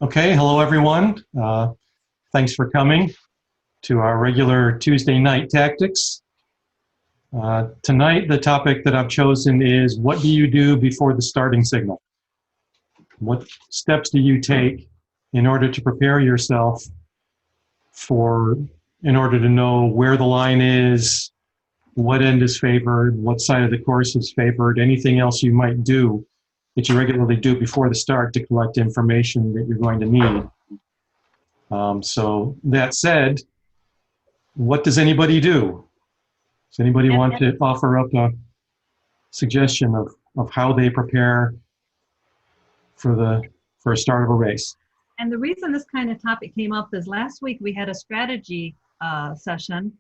Okay, hello everyone. Thanks for coming to our regular Tuesday night tactics. Tonight, the topic that I've chosen is what do you do before the starting signal? What steps do you take in order to prepare yourself in order to know where the line is, what end is favored, what side of the course is favored, anything else you might do that you regularly do before the start to collect information that you're going to need. So that said, what does anybody do? Does anybody want to offer up a suggestion of how they prepare for a start of a race? And the reason this kind of topic came up is last week we had a strategy session,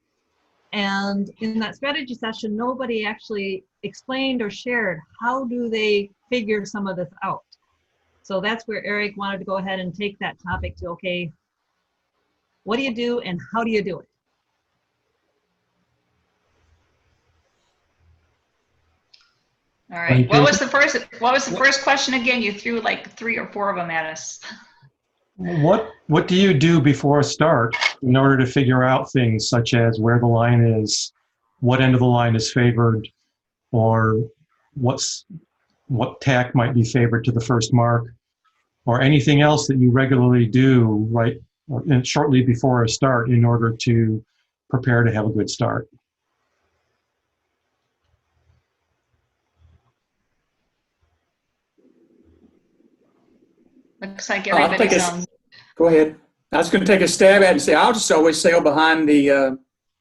and in that strategy session, nobody actually explained or shared how do they figure some of this out. So that's where Eric wanted to go ahead and take that topic to, okay, what do you do and how do you do it? All right. What was the first question again? You threw like 3 or 4 of them at us. What do you do before a start in order to figure out things such as where the line is, what end of the line is favored, or what tack might be favored to the first mark, or anything else that you regularly do right shortly before a start in order to prepare to have a good start? Looks like everybody's on. Go ahead. I was going to take a stab at it and say, I'll just always sail behind the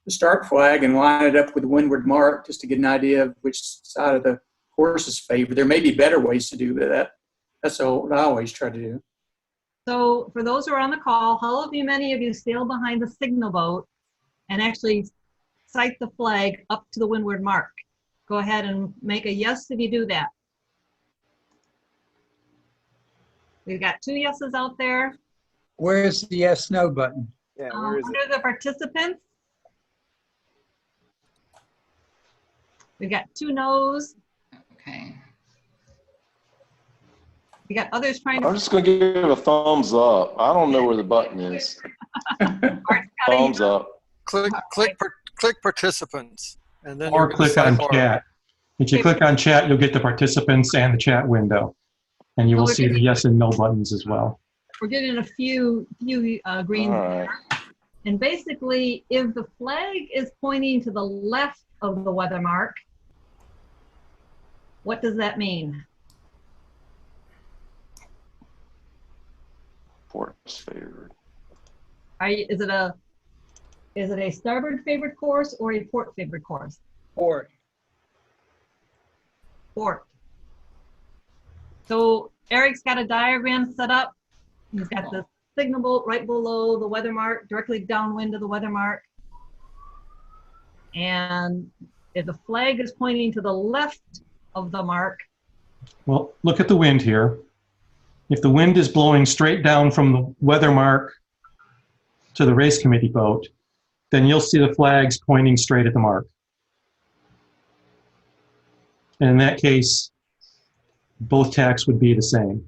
start flag and line it up with the windward mark just to get an idea of which side of the course is favored. There may be better ways to do that. That's what I always try to do. So for those who are on the call, many of you sail behind the signal boat and actually sight the flag up to the windward mark? Go ahead and make a yes if you do that. We've got 2 yeses out there. Where's the yes, no button? Yeah, where is Under it? the participants. We've got 2 no's. Okay. We got others trying to. I'm just going to give a thumbs up. I don't know where the button is. Thumbs up. Click participants, and then Or click on chat. If you click on chat, you'll get the participants and the chat window, and you will see the yes and no buttons as well. We're getting a few greens there. And basically, if the flag is pointing to the left of the weather mark, what does that mean? Port's favored. Is it a starboard favored course or a port favored course? Port. Port. So Eric's got a diagram set up. He's got the signal boat right below the weather mark, directly downwind of the weather mark. And if the flag is pointing to the left of the mark. Well, look at the wind here. If the wind is blowing straight down from the weather mark to the race committee boat, then you'll see the flags pointing straight at the mark. And in that case, both tacks would be the same.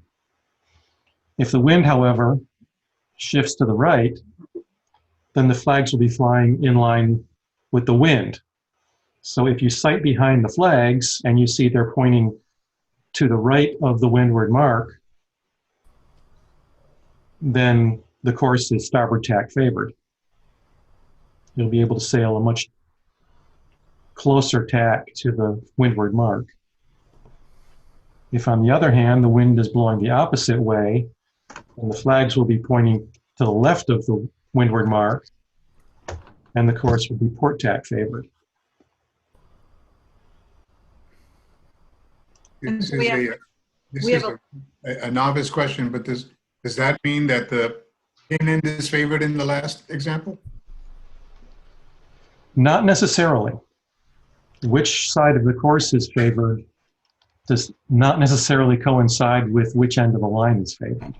If the wind, however, shifts to the right, then the flags will be flying in line with the wind. So if you sight behind the flags and you see they're pointing to the right of the windward mark, then the course is starboard tack favored. You'll be able to sail a much closer tack to the windward mark. If, on the other hand, the wind is blowing the opposite way, and the flags will be pointing to the left of the windward mark, and the course will be port tack favored. This is a novice question, but does that mean that the pin end is favored in the last example? Not necessarily. Which side of the course is favored does not necessarily coincide with which end of the line is favored.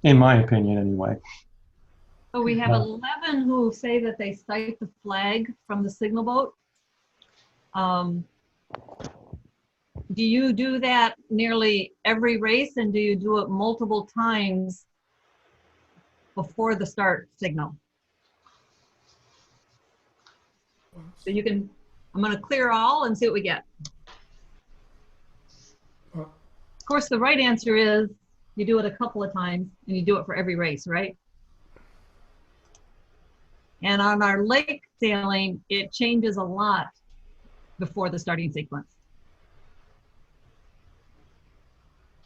In my opinion, anyway. So we have 11 who say that they sight the flag from the signal boat. Do you do that nearly every race, and do you do it multiple times before the start signal? So you can, I'm going to clear all and see what we get. Of course, the right answer is you do it a couple of times and you do it for every race, right? And on our lake sailing, it changes a lot before the starting sequence.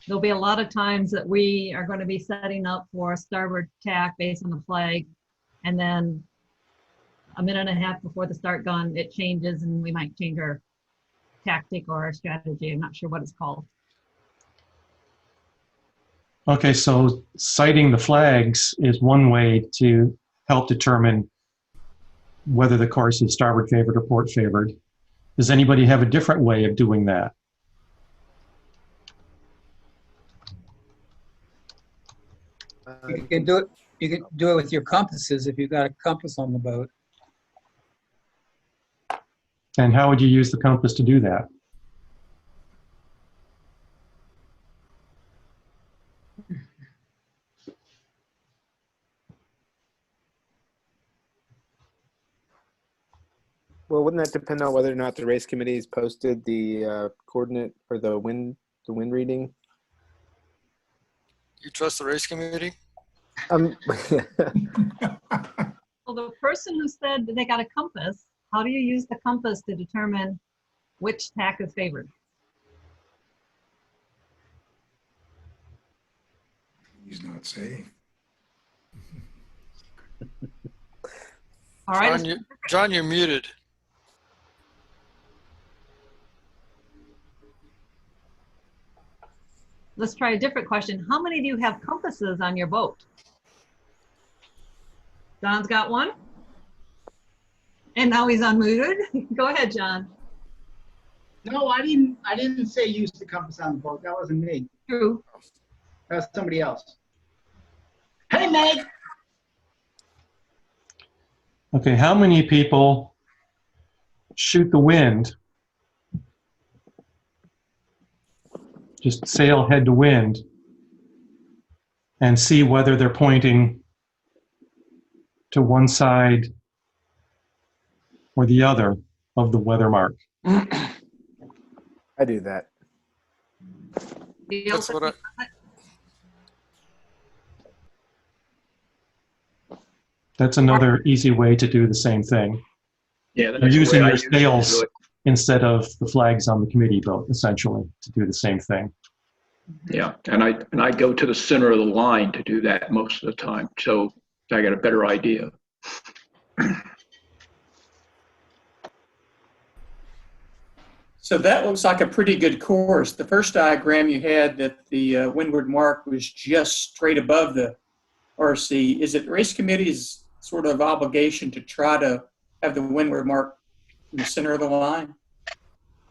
There'll be a lot of times that we are going to be setting up for a starboard tack based on the flag, and then a minute and a half before the start gun, it changes and we might change our tactic or our strategy. I'm not sure what it's called. Okay, so citing the flags is one way to help determine whether the course is starboard favored or port favored. Does anybody have a different way of doing that? You can do it. You can do it with your compasses if you've got a compass on the boat. And how would you use the compass to do that? Well, wouldn't that depend on whether or not the race committee's posted the coordinate or the wind reading? You trust the race committee? Um, Well, the person who said that they got a compass, how do you use the compass to determine which tack is favored? He's not saying. All right. John, you're muted. Let's try a different question. How many do you have compasses on your boat? John's got one. And now he's unmuted. Go ahead, John. No, I didn't say use the compass on the boat. That wasn't me. True. That was somebody else. Hey, Meg. Okay, how many people shoot the wind, just sail head to wind, and see whether they're pointing to one side or the other of the weather mark? I do that. That's what That's another easy way to do the same thing. Yeah, You're that's the using way I your usually do sails it. instead of the flags on the committee boat, essentially, to do the same thing. Yeah, and I go to the center of the line to do that most of the time, so I got a better idea. So that looks like a pretty good course. The first diagram you had that the windward mark was just straight above the RC. Is it the race committee's sort of obligation to try to have the windward mark in the center of the line?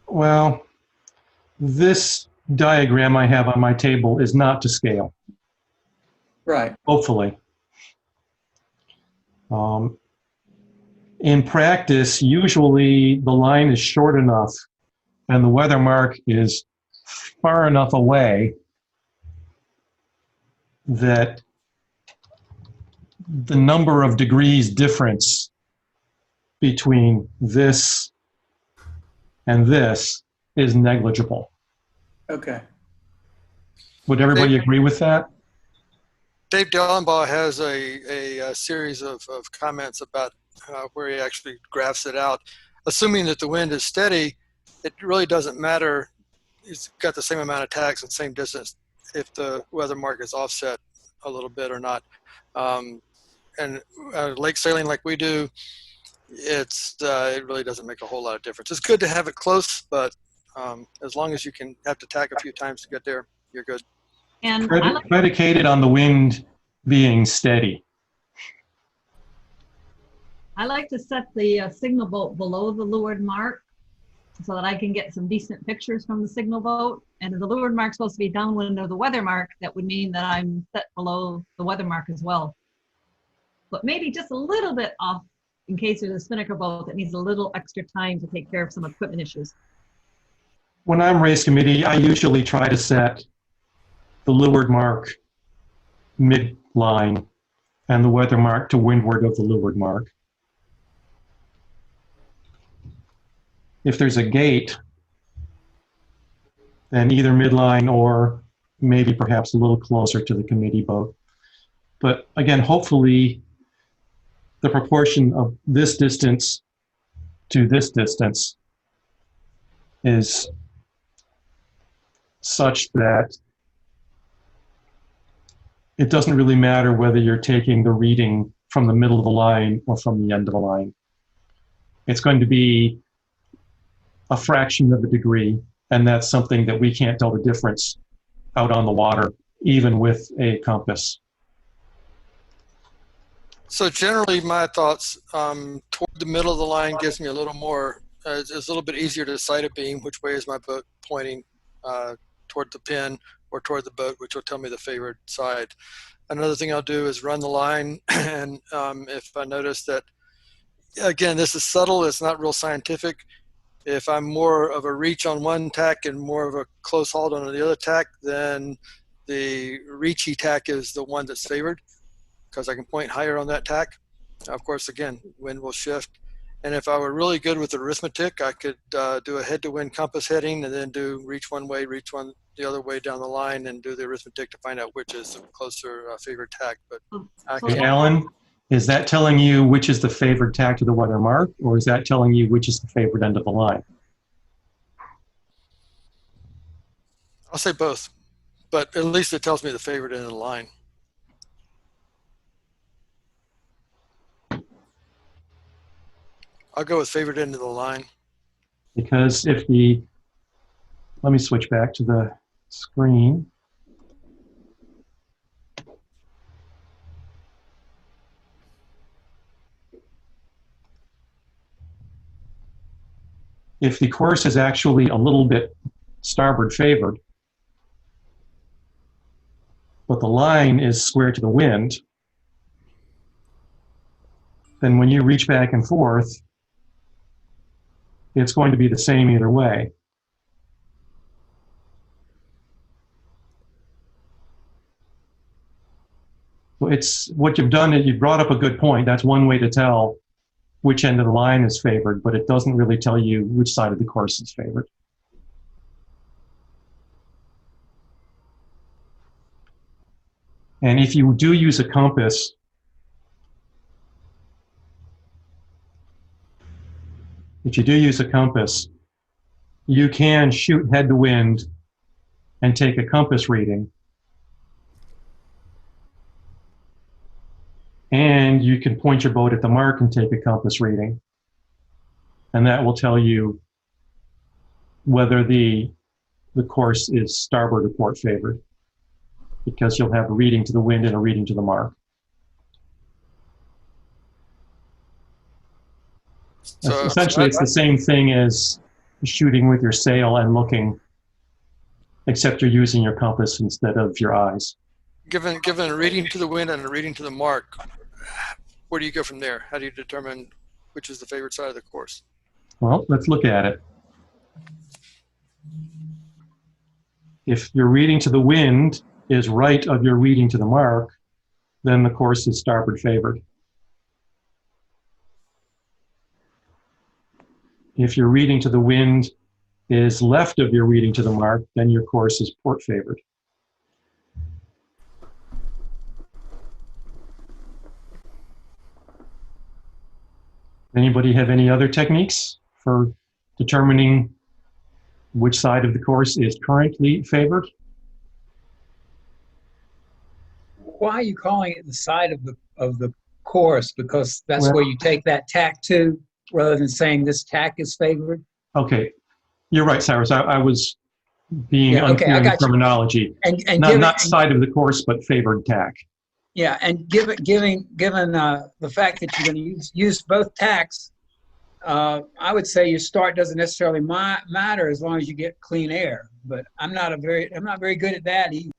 Well, this diagram I have on my table is not to scale, Right. hopefully. In practice, usually the line is short enough and the weather mark is far enough away that the number of degrees difference between this and this is negligible. Okay. Would everybody agree with that? Dave Dellenbaugh has a series of comments about where he actually graphs it out. Assuming that the wind is steady, it really doesn't matter. It's got the same amount of tacks and same distance if the weather mark is offset a little bit or not. And lake sailing like we do, it really doesn't make a whole lot of difference. It's good to have it close, but as long as you can have to tack a few times to get there, you're good. And Predicated on the wind being steady. I like to set the signal boat below the leeward mark so that I can get some decent pictures from the signal boat. And if the leeward mark's supposed to be downwind of the weather mark, that would mean that I'm set below the weather mark as well. But maybe just a little bit off in case there's a spinnaker boat that needs a little extra time to take care of some equipment issues. when I'm race committee, I usually try to set the leeward mark mid-line and the weather mark to windward of the leeward mark. If there's a gate, then either midline or maybe perhaps a little closer to the committee boat. But again, hopefully the proportion of this distance to this distance is such that it doesn't really matter whether you're taking the reading from the middle of the line or from the end of the line. It's going to be a fraction of a degree, and that's something that we can't tell the difference out on the water, even with a compass. So generally, my thoughts toward the middle of the line gives me a little more. It's a little bit easier to sight a beam. Which way is my boat pointing? Toward the pin or toward the boat, which will tell me the favored side. Another thing I'll do is run the line, and if I notice that, again, this is subtle. It's not real scientific. If I'm more of a reach on one tack and more of a close haul on the other tack, then the reachy tack is the one that's favored, because I can point higher on that tack. Of course, again, wind will shift. And if I were really good with arithmetic, I could do a head-to-wind compass heading and then do reach one way, reach one the other way down the line, and do the arithmetic to find out which is the closer favored tack. But Okay, Alan, is that telling you which is the favored tack to the weather mark, or is that telling you which is the favored end of the line? I'll say both, but at least it tells me the favored end of the line. I'll go with favored end of the line. Because if the, let me switch back to the screen. If the course is actually a little bit starboard favored, but the line is square to the wind, then when you reach back and forth, it's going to be the same either way. So it's what you've done is you brought up a good point. That's one way to tell which end of the line is favored, but it doesn't really tell you which side of the course is favored. And if you do use a compass, you can shoot head to wind and take a compass reading. And you can point your boat at the mark and take a compass reading. And that will tell you whether the course is starboard or port favored, because you'll have a reading to the wind and a reading to the mark. So essentially, it's the same thing as shooting with your sail and looking, except you're using your compass instead of your eyes. Given a reading to the wind and a reading to the mark, where do you go from there? How do you determine which is the favorite side of the course? Well, let's look at it. If your reading to the wind is right of your reading to the mark, then the course is starboard favored. If your reading to the wind is left of your reading to the mark, then your course is port favored. Anybody have any other techniques for determining which side of the course is currently favored? Why are you calling it the side of the course? Because that's where you take that tack to, rather than saying this tack is favored? Okay, you're right, Cyrus. I was being unclear in the terminology. And not side of the course, but favored tack. Yeah, and given the fact that you're going to use both tacks, I would say your start doesn't necessarily matter as long as you get clean air. But I'm not very good at that either.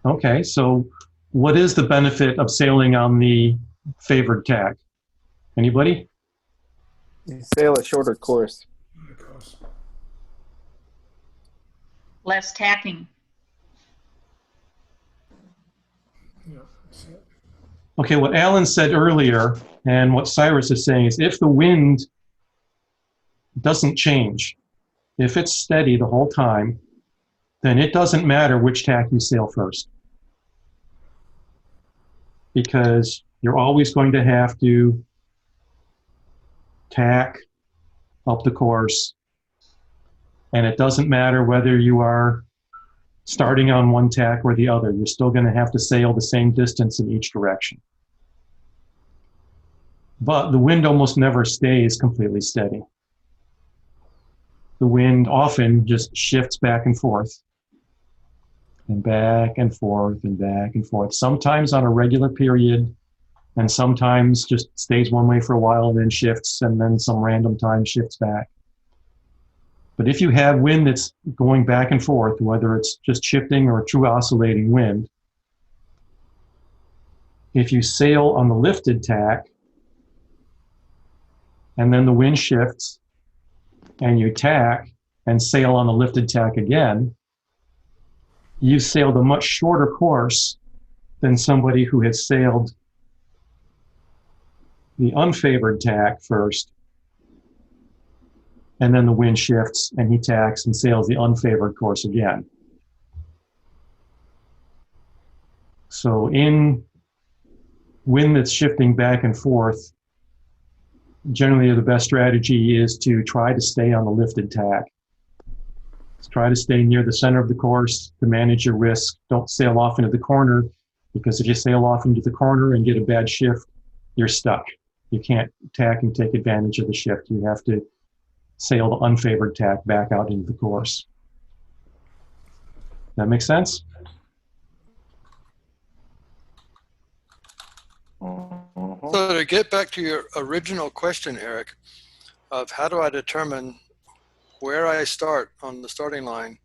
Okay, so what is the benefit of sailing on the favored tack? Anybody? You sail a shorter course. Less tacking. Okay, what Alan said earlier and what Cyrus is saying is if the wind doesn't change, if it's steady the whole time, then it doesn't matter which tack you sail first. Because you're always going to have to tack up the course. And it doesn't matter whether you are starting on one tack or the other. You're still going to have to sail the same distance in each direction. But the wind almost never stays completely steady. The wind often just shifts back and forth. And back and forth and back and forth. Sometimes on a regular period, and sometimes just stays one way for a while and then shifts, and then some random time shifts back. But if you have wind that's going back and forth, whether it's just shifting or a true oscillating wind, if you sail on the lifted tack, and then the wind shifts, and you tack and sail on the lifted tack again, you've sailed a much shorter course than somebody who has sailed the unfavored tack first, and then the wind shifts and he tacks and sails the unfavored course again. So in wind that's shifting back and forth, generally the best strategy is to try to stay on the lifted tack. Try to stay near the center of the course to manage your risk. Don't sail off into the corner, because if you sail off into the corner and get a bad shift, you're stuck. You can't tack and take advantage of the shift. You have to sail the unfavored tack back out into the course. That make sense? So to get back to your original question, Eric, of how do I determine where I start on the starting line,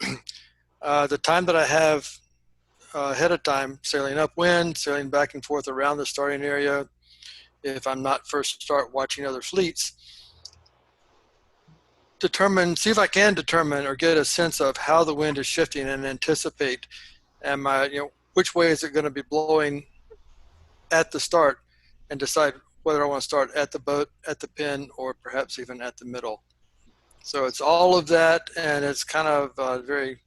the time that I have ahead of time, sailing upwind, sailing back and forth around the starting area, if I'm not first start watching other fleets, see if I can determine or get a sense of how the wind is shifting and anticipate, which way is it going to be blowing at the start, and decide whether I want to start at the boat, at the pin, or perhaps even at the middle. So it's all of that, and it's kind of a very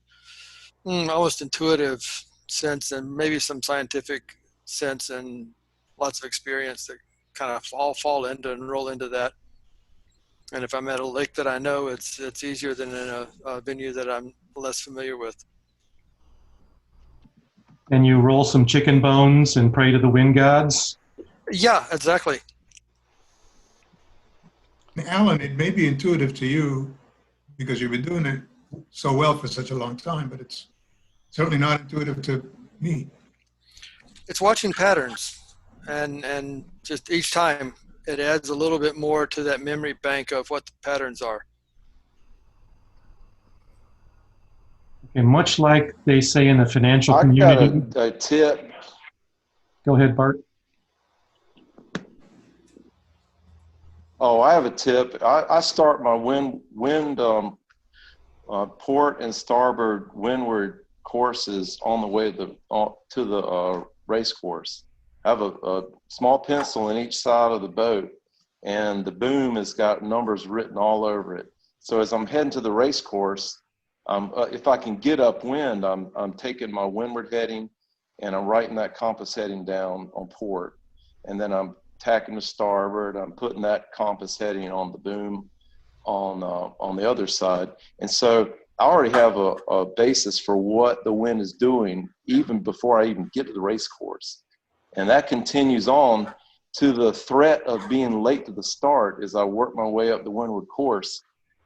almost intuitive sense, and maybe some scientific sense and lots of experience that kind of all fall into and roll into that. And if I'm at a lake that I know, it's easier than in a venue that I'm less familiar with. And you roll some chicken bones and pray to the wind gods? Yeah, exactly. Alan, it may be intuitive to you because you've been doing it so well for such a long time, but it's certainly not intuitive to me. It's watching patterns, and just each time it adds a little bit more to that memory bank of what the patterns are. And much like they say in the financial I community. got a tip. Go ahead, Bart. Oh, I have a tip. I start my port and starboard windward courses on the way to the race course. I have a small pencil in each side of the boat, and the boom has got numbers written all over it. So as I'm heading to the race course, if I can get upwind, I'm taking my windward heading, and I'm writing that compass heading down on port, and then I'm tacking to starboard. I'm putting that compass heading on the boom on the other side. And so I already have a basis for what the wind is doing even before I even get to the race course. And that continues on to the threat of being late to the start as I work my way up the windward course.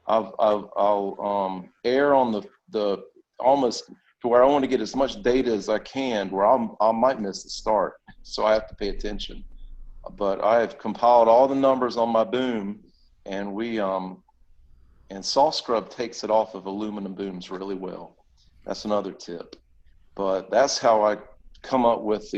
I'll err on the almost to where I want to get as much data as I can where I might miss the start. So I have to pay attention. But I have compiled all the numbers on my boom, and and Soft Scrub takes it off of aluminum booms really well. That's another tip. But that's how I come up with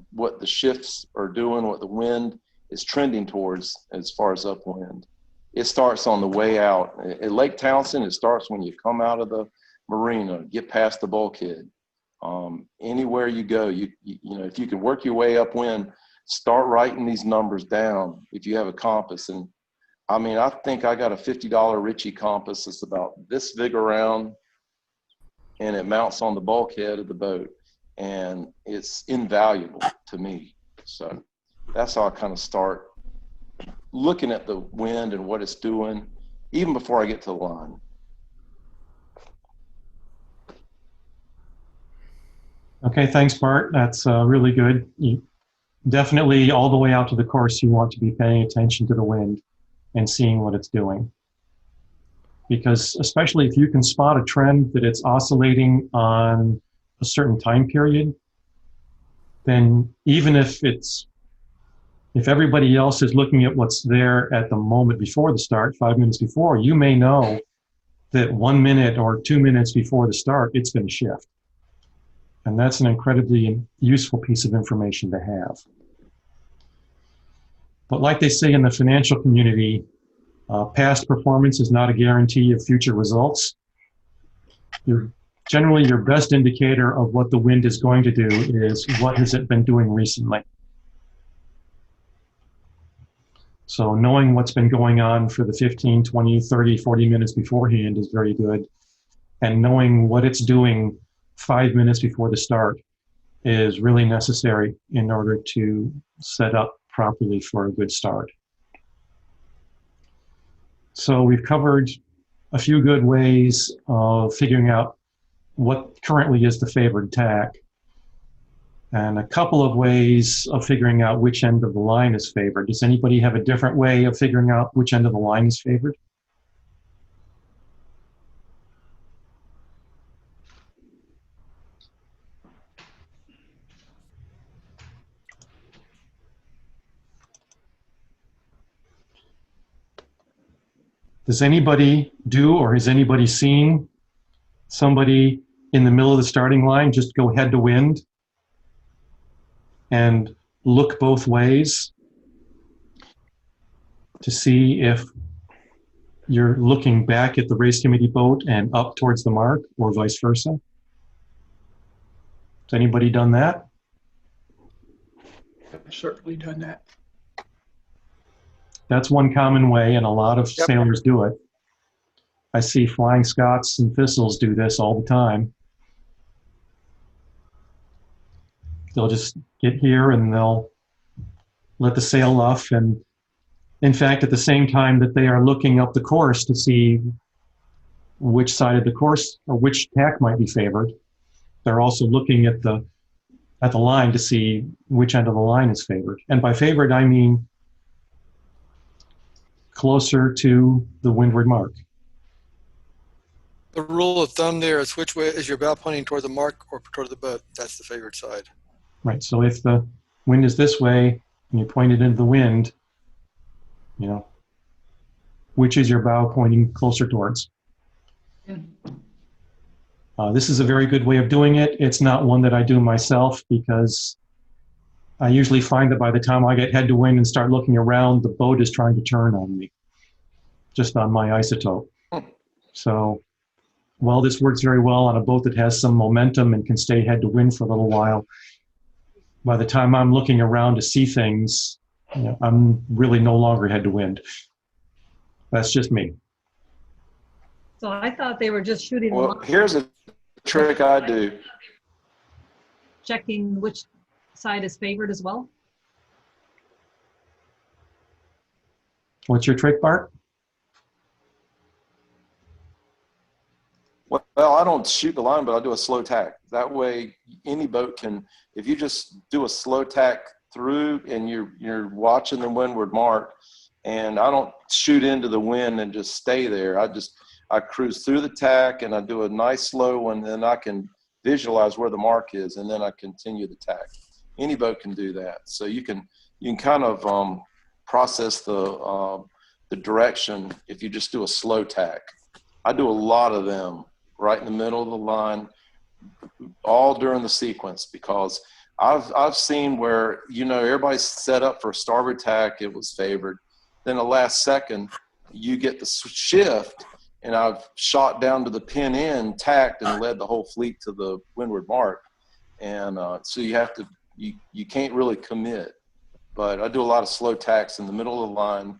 what the shifts are doing, what the wind is trending towards as far as upwind. It starts on the way out. At Lake Townsend, it starts when you come out of marina, get past the bulkhead. Anywhere you go, you know, if you can work your way upwind, start writing these numbers down if you have a compass. And I mean, I think I got a $50 Ritchie compass. It's about this big around, and it mounts on the bulkhead of the boat, and it's invaluable to me. So that's how I kind of start looking at the wind and what it's doing, even before I get to the line. Okay, thanks, Bart. That's really good. You definitely, all the way out to the course, you want to be paying attention to the wind and seeing what it's doing. Because especially if you can spot a trend that it's oscillating on a certain time period, then even if everybody else is looking at what's there at the moment before the start, 5 minutes before, you may know that 1 minute or 2 minutes before the start, it's going to shift. And that's an incredibly useful piece of information to have. But like they say in the financial community, past performance is not a guarantee of future results. Generally, your best indicator of what the wind is going to do is what has it been doing recently. So knowing what's been going on for the 15, 20, 30, 40 minutes beforehand is very good. And knowing what it's doing 5 minutes before the start is really necessary in order to set up properly for a good start. So we've covered a few good ways of figuring out what currently is the favored tack, and a couple of ways of figuring out which end of the line is favored. Does anybody have a different way of figuring out which end of the line is favored? Does anybody do, or has anybody seen somebody in the middle of the starting line just go head to wind and look both ways to see if you're looking back at the race committee boat and up towards the mark, or vice versa? Has anybody done that? I've certainly done that. That's one common way, and a lot of sailors do it. I see Flying Scots and Thistles do this all the time. They'll just get here and they'll let the sail off, and in fact, at the same time that they are looking up the course to see which side of the course or which tack might be favored, they're also looking at the line to see which end of the line is favored. And by favored, I mean closer to the windward mark. The rule of thumb there is which way is your bow pointing toward the mark or toward the boat? That's the favored side. Right, so if the wind is this way and you point it into the wind, you know, which is your bow pointing closer towards? This is a very good way of doing it. It's not one that I do myself because I usually find that by the time I get head to wind and start looking around, the boat is trying to turn on me, just on my isotope. So while this works very well on a boat that has some momentum and can stay head to wind for a little while, by the time I'm looking around to see things, you know, I'm really no longer head to wind. That's just me. So I thought they were just shooting. Well, here's a trick I do. Checking which side is favored as well. What's your trick, Bart? Well, I don't shoot the line, but I do a slow tack. That way, any boat can, if you just do a slow tack through and you're watching the windward mark, and I don't shoot into the wind and just stay there. I cruise through the tack and I do a nice slow one, and then I can visualize where the mark is, and then I continue the tack. Any boat can do that. So you can kind of process the direction if you just do a slow tack. I do a lot of them right in the middle of the line, all during the sequence, because I've seen where, you know, everybody's set up for a starboard tack, it was favored. Then the last second, you get the shift and I've shot down to the pin end, tacked, and led the whole fleet to the windward mark. And so you can't really commit. But I do a lot of slow tacks in the middle of the line,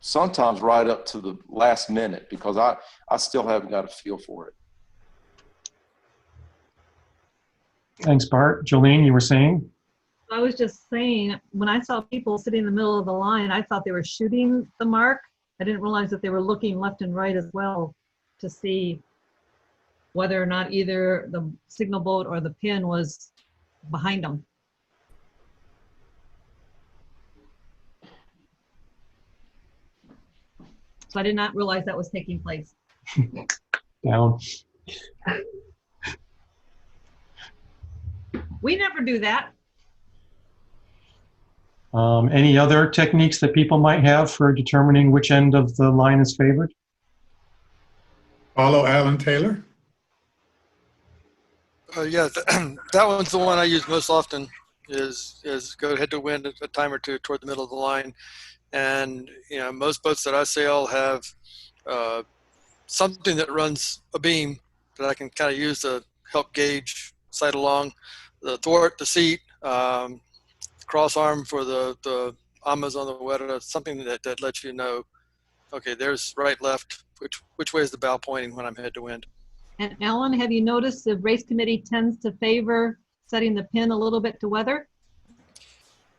sometimes right up to the last minute, because I still haven't got a feel for it. Thanks, Bart. Jolene, you were saying? I was just saying, when I saw people sitting in the middle of the line, I thought they were shooting the mark. I didn't realize that they were looking left and right as well to see whether or not either the signal boat or the pin was behind them. So I did not realize that was taking place. Down. We never do that. Any other techniques that people might have for determining which end of the line is favored? Follow Alan Taylor. Yeah, that one's the one I use most often. Is go head to wind a time or two toward the middle of the line, and most boats that I sail have something that runs a beam that I can kind of use to help gauge sight along, the thwart, the seat, cross arm for the amas on the weather, something that lets you know, okay, there's right, left, which way is the bow pointing when I'm head to wind. And Alan, have you noticed the race committee tends to favor setting the pin a little bit to weather?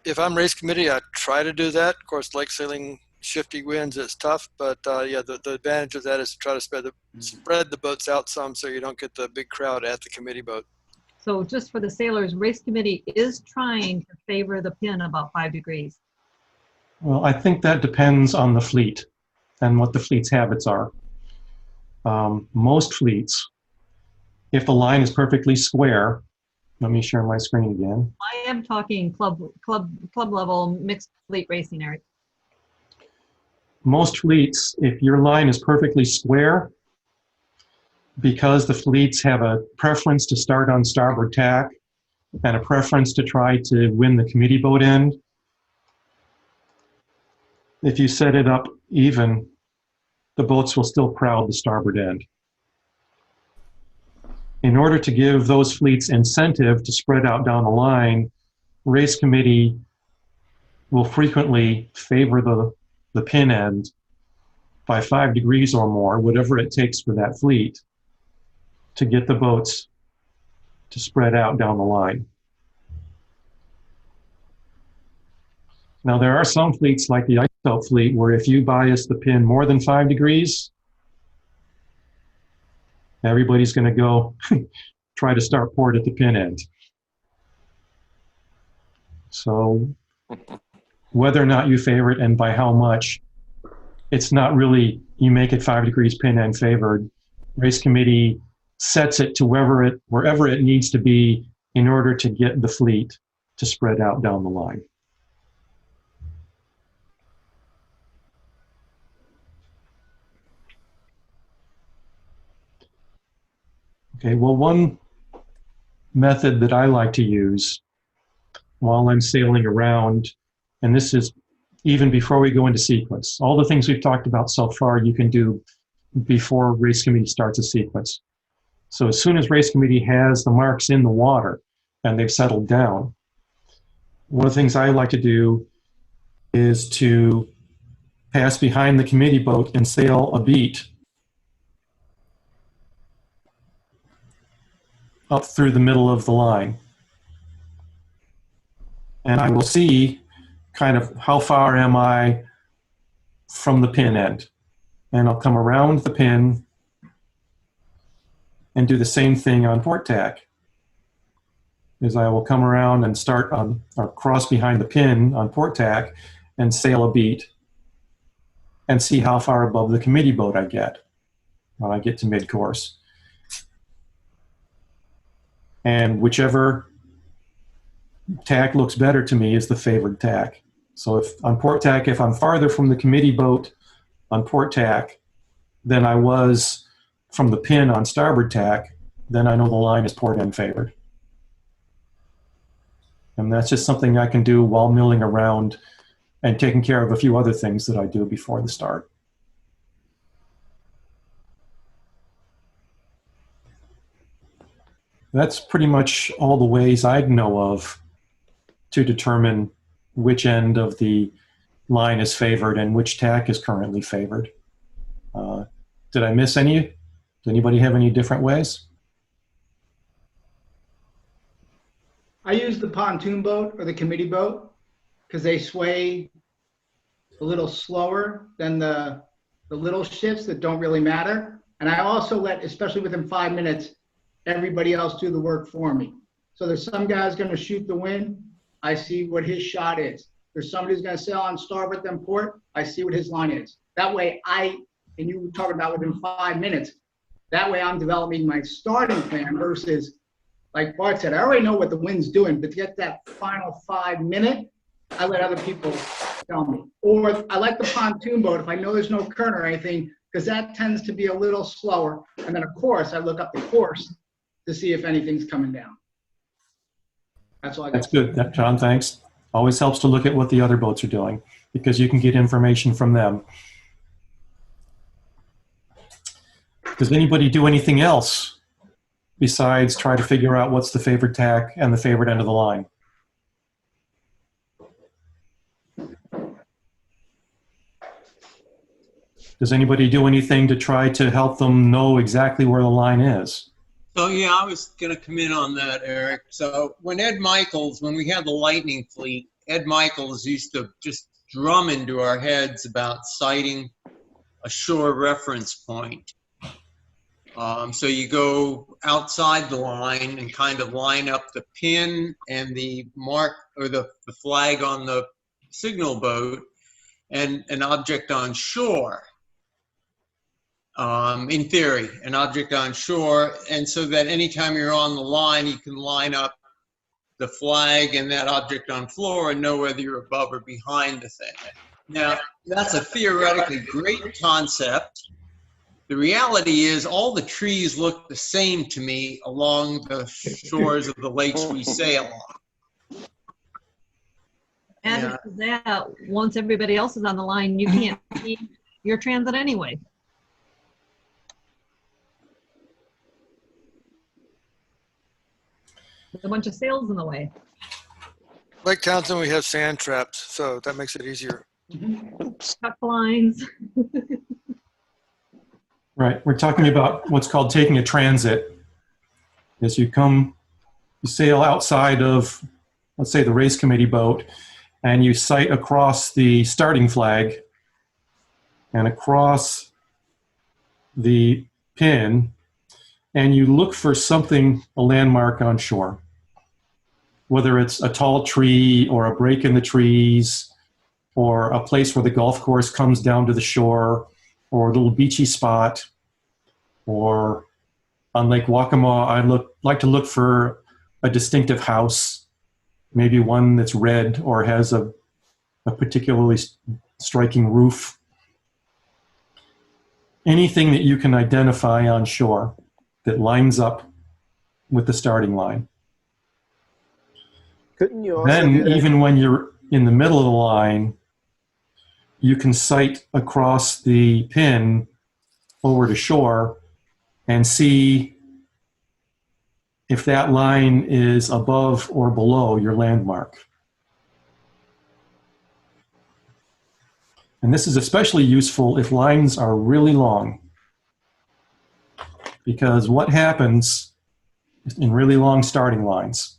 If I'm race committee, I try to do that. Of course, lake sailing, shifty winds is tough, but yeah, the advantage of that is to try to spread the boats out some so you don't get the big crowd at the committee boat. So just for the sailors, race committee is trying to favor the pin about 5 degrees. Well, I think that depends on the fleet and what the fleet's habits are. Most fleets, if the line is perfectly square, let me share my screen again. I am talking club level mixed fleet racing, Eric. Most fleets, if your line is perfectly square, because the fleets have a preference to start on starboard tack and a preference to try to win the committee boat end, if you set it up even, the boats will still crowd the starboard end. In order to give those fleets incentive to spread out down the line, race committee will frequently favor the pin end by 5 degrees or more, whatever it takes for that fleet, to get the boats to spread out down the line. Now, there are some fleets like the Ice fleet where if you bias the pin more than 5 degrees, everybody's going to go try to start port at the pin end. So whether or not you favor it and by how much, it's not really you make it 5 degrees pin end favored. Race committee sets it to wherever it needs to be in order to get the fleet to spread out down the line. Okay, well, one method that I like to use while I'm sailing around, and this is even before we go into sequence, all the things we've talked about so far you can do before race committee starts a sequence. So as soon as race committee has the marks in the water and they've settled down, one of the things I like to do is to pass behind the committee boat and sail a beat up through the middle of the line. And I will see kind of how far am I from the pin end. And I'll come around the pin and do the same thing on port tack. Is I will come around and start on or cross behind the pin on port tack and sail a beat and see how far above the committee boat I get when I get to mid-course. And whichever tack looks better to me is the favored tack. So if on port tack, if I'm farther from the committee boat on port tack than I was from the pin on starboard tack, then I know the line is port end favored. And that's just something I can do while milling around and taking care of a few other things that I do before the start. That's pretty much all the ways I know of to determine which end of the line is favored and which tack is currently favored. Did I miss any? Does anybody have any different ways? I use the pontoon boat or the committee boat because they sway a little slower than the little ships that don't really matter. And I also let, especially within 5 minutes, everybody else do the work for me. So there's some guy's going to shoot the wind. I see what his shot is. There's somebody who's going to sail on starboard then port. I see what his line is. That way and you were talking about within 5 minutes, that way I'm developing my starting plan versus, like Bart said, I already know what the wind's doing, but to get that final 5 minute, I let other people tell me. Or I like the pontoon boat if I know there's no current or anything, because that tends to be a little slower. And then of course, I look up the course to see if anything's coming down. That's all I got. That's good, John, thanks. Always helps to look at what the other boats are doing because you can get information from them. Does anybody do anything else besides try to figure out what's the favorite tack and the favorite end of the line? Does anybody do anything to try to help them know exactly where the line is? So yeah, I was going to come in on that, Eric. So when we had the Lightning Fleet, Ed Michaels used to just drum into our heads about sighting a shore reference point. So you go outside the line and kind of line up the pin and the mark or the flag on the signal boat and an object on shore. In theory, an object on shore, and so that anytime you're on the line, you can line up the flag and that object on floor and know whether you're above or behind the thing. Now, that's a theoretically great concept. The reality is all the trees look the same to me along the shores of the lakes we sail on. And to that, once everybody else is on the line, you can't see your transit anyway. There's a bunch of sails in the way. Lake Townsend, we have sand traps, so that makes it easier. Tuck lines. Right, we're talking about what's called taking a transit. As you sail outside of, let's say, the race committee boat, and you sight across the starting flag and across the pin, and you look for something, a landmark on shore. Whether it's a tall tree or a break in the trees or a place where the golf course comes down to the shore or a little beachy spot, or on Lake Waccamaw, I like to look for a distinctive house, maybe one that's red or has a particularly striking roof. Anything that you can identify on shore that lines up with the starting line. Couldn't you also Then, even when you're in the middle of the line, you can sight across the pin over to shore and see if that line is above or below your landmark. And this is especially useful if lines are really long. Because what happens in really long starting lines?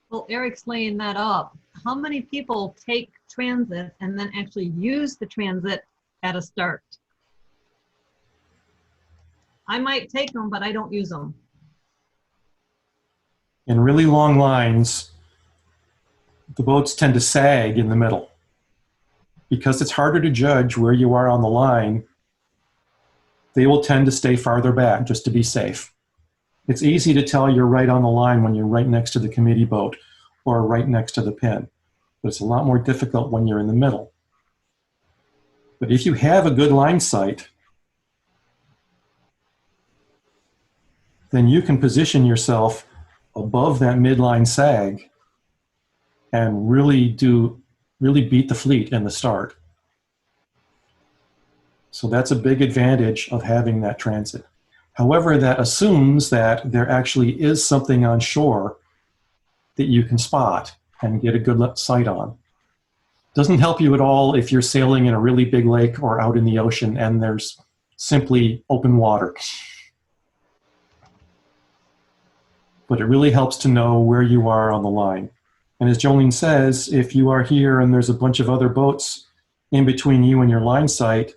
Well, Eric's laying that up. How many people take transit and then actually use the transit at a start? I might take them, but I don't use them. In really long lines, the boats tend to sag in the middle. Because it's harder to judge where you are on the line, they will tend to stay farther back just to be safe. It's easy to tell you're right on the line when you're right next to the committee boat or right next to the pin. But it's a lot more difficult when you're in the middle. But if you have a good line sight, then you can position yourself above that midline sag and really do really beat the fleet in the start. So that's a big advantage of having that transit. However, that assumes that there actually is something on shore that you can spot and get a good sight on. Doesn't help you at all if you're sailing in a really big lake or out in the ocean and there's simply open water. But it really helps to know where you are on the line. And as Jolene says, if you are here and there's a bunch of other boats in between you and your line sight,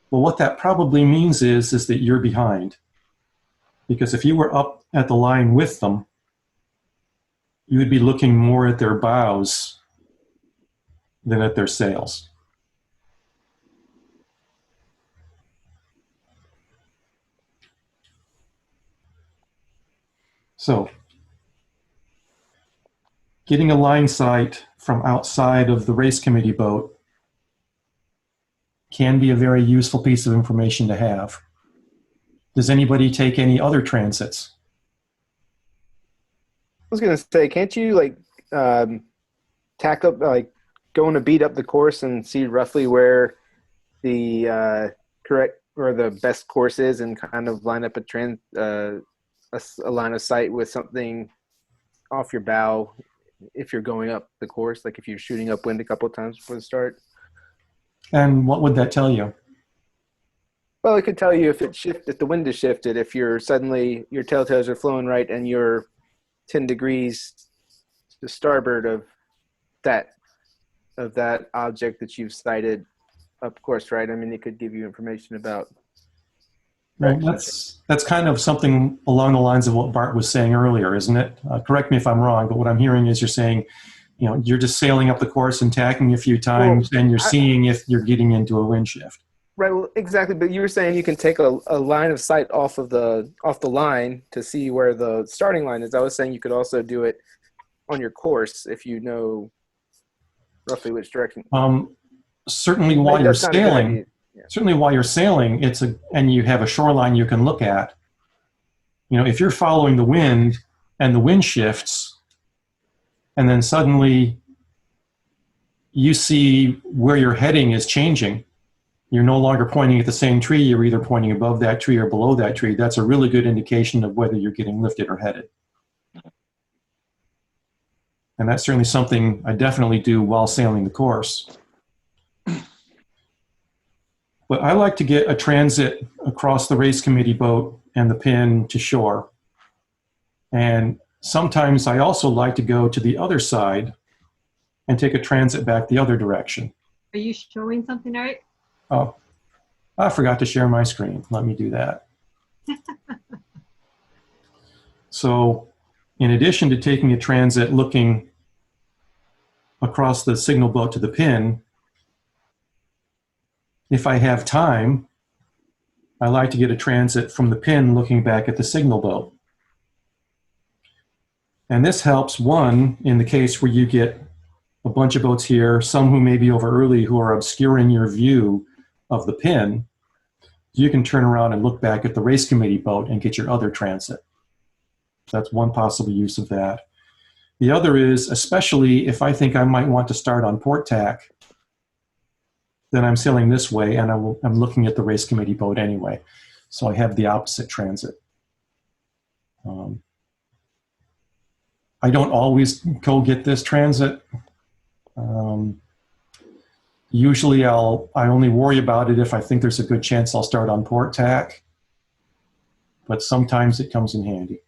well, what that probably means is that you're behind. Because if you were up at the line with them, you would be looking more at their bows than at their sails. So, getting a line sight from outside of the race committee boat can be a very useful piece of information to have. Does anybody take any other transits? I was gonna say, can't you like tack up, like going to beat up the course and see roughly where the correct or the best course is, and kind of line up a line of sight with something off your bow if you're going up the course, like if you're shooting upwind a couple of times before the start? And what would that tell you? Well, it could tell you if the wind is shifted, if you're suddenly your telltales are flowing right and you're 10 degrees to starboard of that object that you've sighted up course, right? I mean, it could give you information about. Well, that's kind of something along the lines of what Bart was saying earlier, isn't it? Correct me if I'm wrong, but what I'm hearing is you're saying, you know, you're just sailing up the course and tacking a few times, and you're seeing if you're getting into a wind shift. Right. Well, exactly. But you were saying you can take a line of sight off the line to see where the starting line is. I was saying you could also do it on your course if you know roughly which direction. Certainly while you're sailing. Certainly while you're sailing, and you have a shoreline you can look at. You know, if you're following the wind and the wind shifts, and then suddenly you see where you're heading is changing, you're no longer pointing at the same tree, you're either pointing above that tree or below that tree, that's a really good indication of whether you're getting lifted or headed. And that's certainly something I definitely do while sailing the course. But I like to get a transit across the race committee boat and the pin to shore. And sometimes I also like to go to the other side and take a transit back the other direction. Are you showing something, Eric? Oh, I forgot to share my screen. Let me do that. So in addition to taking a transit looking across the signal boat to the pin, if I have time, I like to get a transit from the pin looking back at the signal boat. And this helps, one, in the case where you get a bunch of boats here, some who may be over early who are obscuring your view of the pin, you can turn around and look back at the race committee boat and get your other transit. That's one possible use of that. The other is, especially if I think I might want to start on port tack, then I'm sailing this way and I'm looking at the race committee boat anyway. So I have the opposite transit. I don't always go get this transit. Usually I only worry about it if I think there's a good chance I'll start on port tack, but sometimes it comes in handy.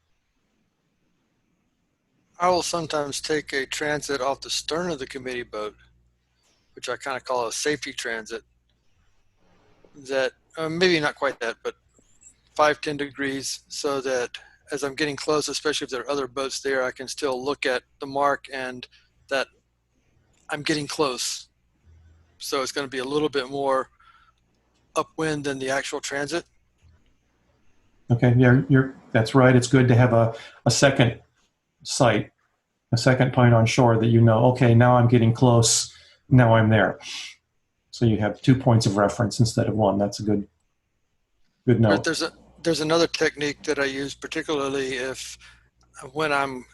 I will sometimes take a transit off the stern of the committee boat, which I kind of call a safety transit. That maybe not quite that, but 5-10 degrees, so that as I'm getting close, especially if there are other boats there, I can still look at the mark and that I'm getting close. So it's going to be a little bit more upwind than the actual transit. Okay, yeah, that's right. It's good to have a second sight, a second point on shore that you know, okay, now I'm getting close, now I'm there. So you have 2 points of reference instead of one. That's a good note. But there's another technique that I use, particularly when I'm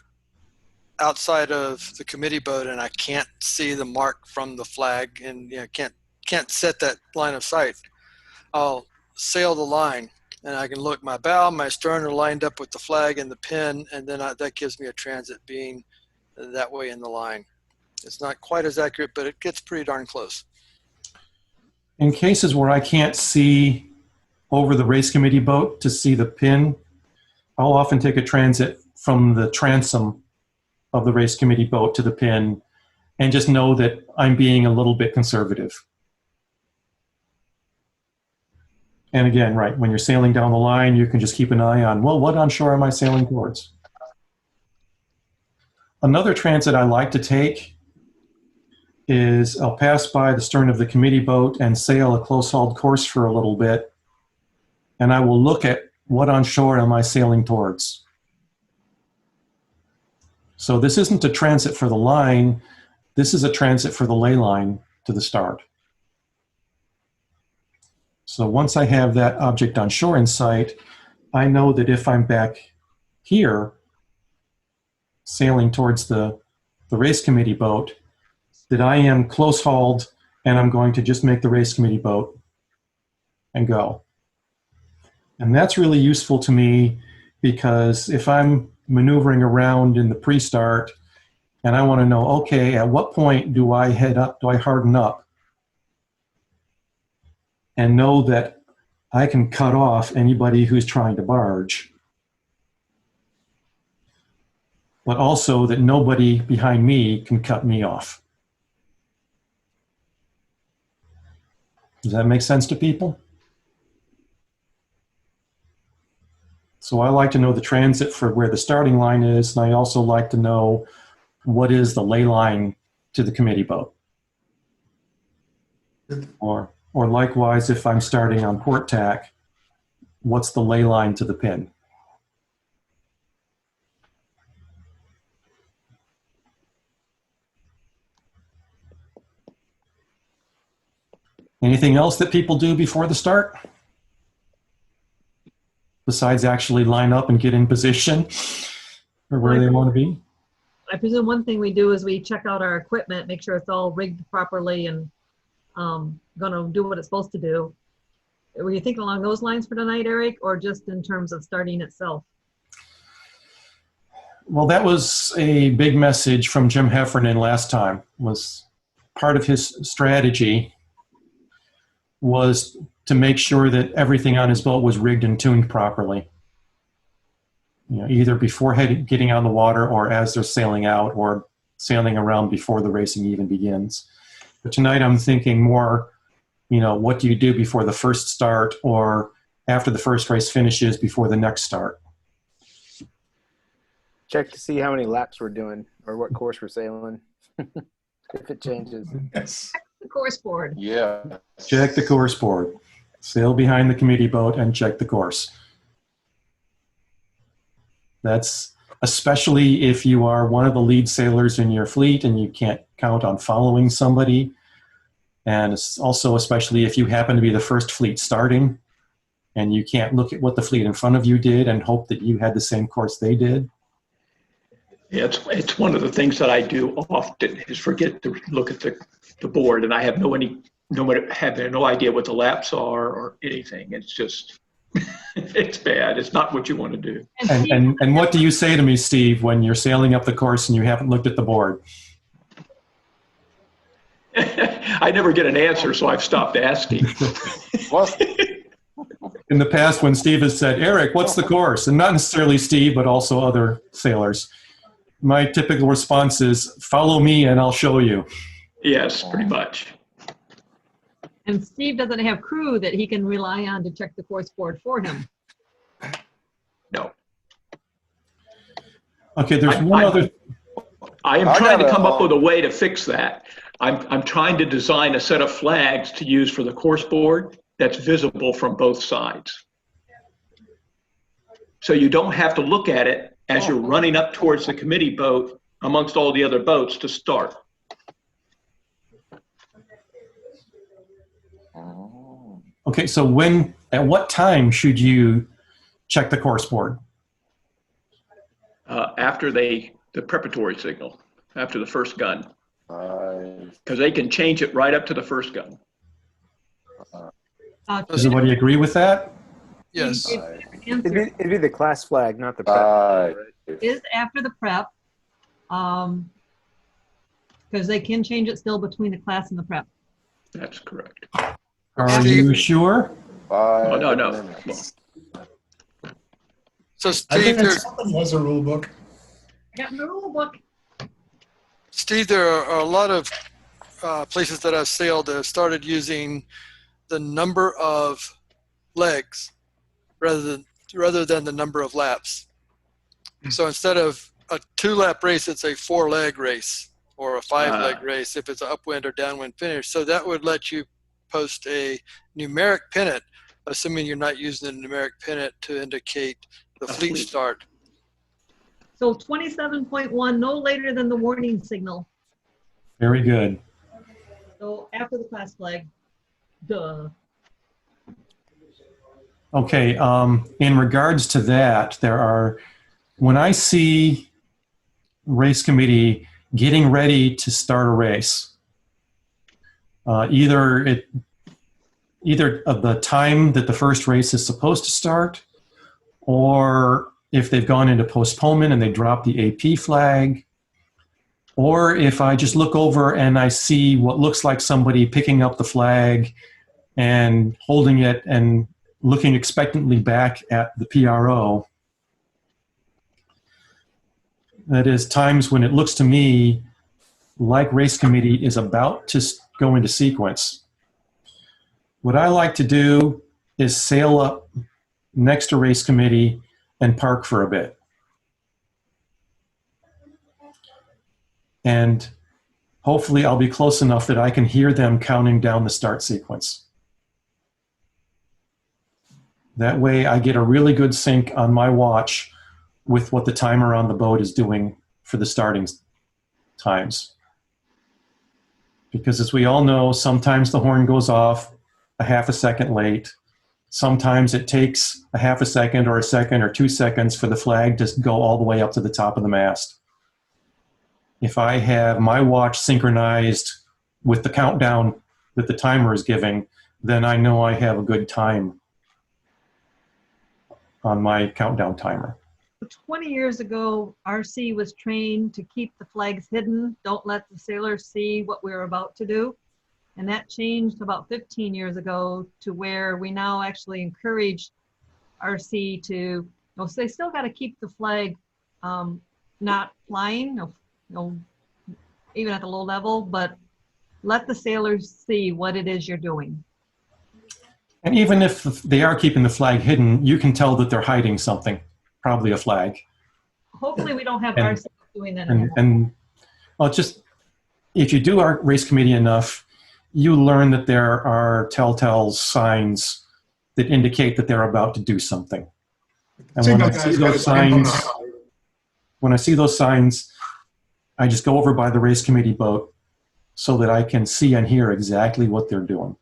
outside of the committee boat and I can't see the mark from the flag and can't set that line of sight, I'll sail the line and I can look, my bow, my stern are lined up with the flag and the pin, and then that gives me a transit being that way in the line. It's not quite as accurate, but it gets pretty darn close. In cases where I can't see over the race committee boat to see the pin, I'll often take a transit from the transom of the race committee boat to the pin and just know that I'm being a little bit conservative. And again, right, when you're sailing down the line, you can just keep an eye on, well, what onshore am I sailing towards? Another transit I like to take is I'll pass by the stern of the committee boat and sail a close-hauled course for a little bit, and I will look at what onshore am I sailing towards. So this isn't a transit for the line, this is a transit for the ley line to the start. So once I have that object on shore in sight, I know that if I'm back here, sailing towards the race committee boat, that I am close hauled and I'm going to just make the race committee boat and go. And that's really useful to me because if I'm maneuvering around in the pre-start and I want to know, okay, at what point do I head up, do I harden up? And know that I can cut off anybody who's trying to barge. But also that nobody behind me can cut me off. Does that make sense to people? So I like to know the transit for where the starting line is, and I also like to know what is the ley line to the committee boat. Or likewise, if I'm starting on port tack, what's the ley line to the pin? Anything else that people do before the start? Besides actually line up and get in position or where they want to be? I presume one thing we do is we check out our equipment, make sure it's all rigged properly and going to do what it's supposed to do. Were you thinking along those lines for tonight, Eric, or just in terms of starting itself? Well, that was a big message from Jim Heffernan last time. Was part of his strategy was to make sure that everything on his boat was rigged and tuned properly. You know, either before getting on the water or as they're sailing out or sailing around before the racing even begins. But tonight I'm thinking more, you know, what do you do before the first start or after the first race finishes before the next start? Check to see how many laps we're doing or what course we're sailing. If it changes. Yes. The course board. Yeah. Check the course board. Sail behind the committee boat and check the course. That's especially if you are one of the lead sailors in your fleet and you can't count on following somebody. And it's also especially if you happen to be the first fleet starting and you can't look at what the fleet in front of you did and hope that you had the same course they did. Yeah, it's one of the things that I do often is forget to look at the board, and I have no idea what the laps are or anything. It's just it's bad. It's not what you want to do. And what do you say to me, Steve, when you're sailing up the course and you haven't looked at the board? I never get an answer, so I've stopped asking. In the past, when Steve has said, Eric, what's the course? And not necessarily Steve, but also other sailors. My typical response is, follow me and I'll show you. Yes, pretty much. And Steve doesn't have crew that he can rely on to check the course board for him. No. Okay, there's one other. I am trying to come up with a way to fix that. I'm trying to design a set of flags to use for the course board that's visible from both sides. So you don't have to look at it as you're running up towards the committee boat amongst all the other boats to start. Okay, so at what time should you check the course board? After they The preparatory signal after the first gun. Five. Because they can change it right up to the first gun. Does everybody agree with that? Yes. Answer It'd be the class flag, not the prep. Five. is after the prep. Because they can change it still between the class and the prep. That's correct. Are you sure? Five. Oh, no. minutes. So I Steve, think there's, somebody has a rule book. I got the rule book. Steve, there are a lot of places that I've sailed that have started using the number of legs rather than the number of laps. So instead of a 2-lap race, it's a 4-leg race or a 5-leg race if it's an upwind or downwind finish. So that would let you post a numeric pennant, assuming you're not using the numeric pennant to indicate the fleet start. So 27.1, no later than the warning signal. Very good. So after the class flag, duh. Okay, in regards to that, when I see race committee getting ready to start a race, either of the time that the first race is supposed to start, or if they've gone into postponement and they drop the AP flag, or if I just look over and I see what looks like somebody picking up the flag and holding it and looking expectantly back at the PRO. That is times when it looks to me like race committee is about to go into sequence. What I like to do is sail up next to race committee and park for a bit. And hopefully I'll be close enough that I can hear them counting down the start sequence. That way I get a really good sync on my watch with what the timer on the boat is doing for the starting times. Because as we all know, sometimes the horn goes off a half a second late. Sometimes it takes a half a second or 2 seconds for the flag to go all the way up to the top of the mast. If I have my watch synchronized with the countdown that the timer is giving, then I know I have a good time on my countdown timer. 20 years ago, RC was trained to keep the flags hidden. Don't let the sailors see what we're about to do. And that changed about 15 years ago to where we now actually encourage RC to, so they still got to keep the flag not flying, even at the low level, but let the sailors see what it is you're doing. And even if they are keeping the flag hidden, you can tell that they're hiding something, probably a flag. Hopefully we don't have And- RC doing that anymore. And well, just if you do our race committee enough, you learn that there are telltale signs that indicate that they're about to do something. And when I see those signs, I just go over by the race committee boat so that I can see and hear exactly what they're doing.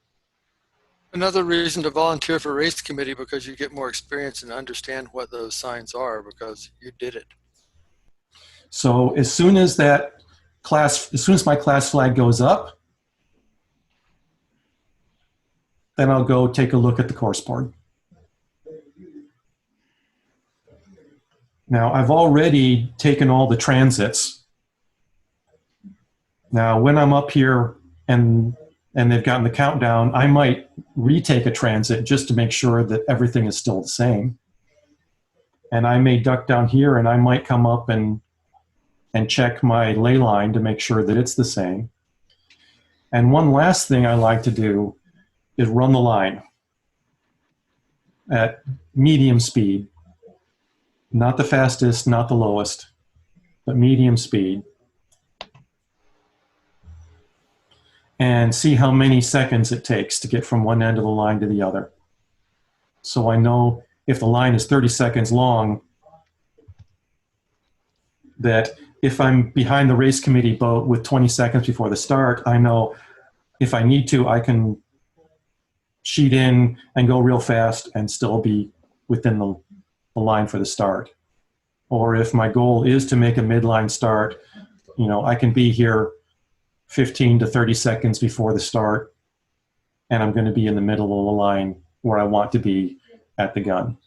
Another reason to volunteer for race committee, because you get more experience and understand what those signs are because you did it. So as soon as my class flag goes up, then I'll go take a look at the course board. Now, I've already taken all the transits. Now, when I'm up here and they've gotten the countdown, I might retake a transit just to make sure that everything is still the same. And I may duck down here and I might come up and check my ley line to make sure that it's the same. And one last thing I like to do is run the line at medium speed. Not the fastest, not the lowest, but medium speed. And see how many seconds it takes to get from one end of the line to the other. So I know if the line is 30 seconds long, that if I'm behind the race committee boat with 20 seconds before the start, I know if I need to, I can sheet in and go real fast and still be within the line for the start. or if my goal is to make a midline start, I can be here 15 to 30 seconds before the start, and I'm going to be in the middle of the line where I want to be at the gun.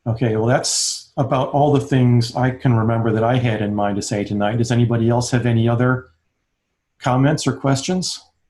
Okay, well, that's about all the things I can remember that I had in mind to say tonight. Does anybody else have any other comments or questions?